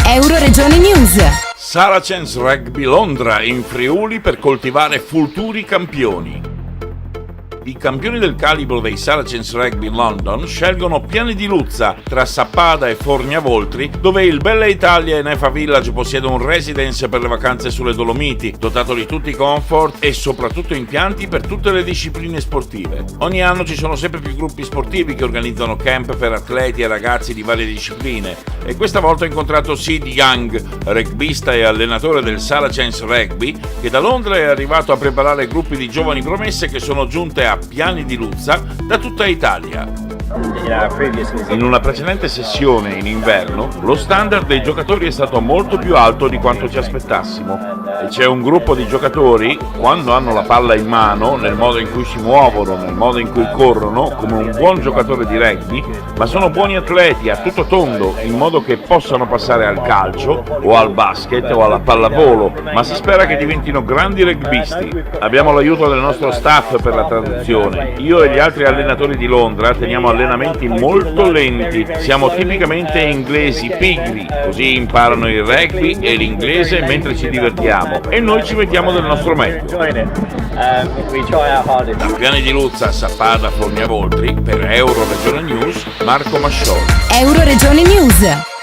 Euroregione News. Saracens Rugby Londra in Friuli per coltivare futuri campioni. I campioni del calibro dei Saracens Rugby London scelgono Piani di Luzza, tra Sappada e Forniavoltri, dove il Bella Italia e Nefa Village possiede un residence per le vacanze sulle Dolomiti, dotato di tutti i comfort e soprattutto impianti per tutte le discipline sportive. Ogni anno ci sono sempre più gruppi sportivi che organizzano camp per atleti e ragazzi di varie discipline, e questa volta ho incontrato Sid Young, rugbista e allenatore del Saracens Rugby, che da Londra è arrivato a preparare gruppi di giovani promesse che sono giunte a Piani di Luzza da tutta Italia. In una precedente sessione in inverno, lo standard dei giocatori è stato molto più alto di quanto ci aspettassimo, e c'è un gruppo di giocatori, quando hanno la palla in mano, nel modo in cui si muovono, nel modo in cui corrono, come un buon giocatore di rugby, ma sono buoni atleti a tutto tondo, in modo che possano passare al calcio o al basket o alla pallavolo, ma si spera che diventino grandi rugbisti. Abbiamo l'aiuto del nostro staff per la traduzione. Io e gli altri allenatori di Londra teniamo allenamenti molto lenti, siamo tipicamente inglesi pigri, così imparano il rugby e l'inglese mentre ci divertiamo, e noi ci mettiamo del nostro meglio. Da Piani di Luzza a Sappada Forniavoltri, per Euroregione News, Marco Mascioli. Euroregione News.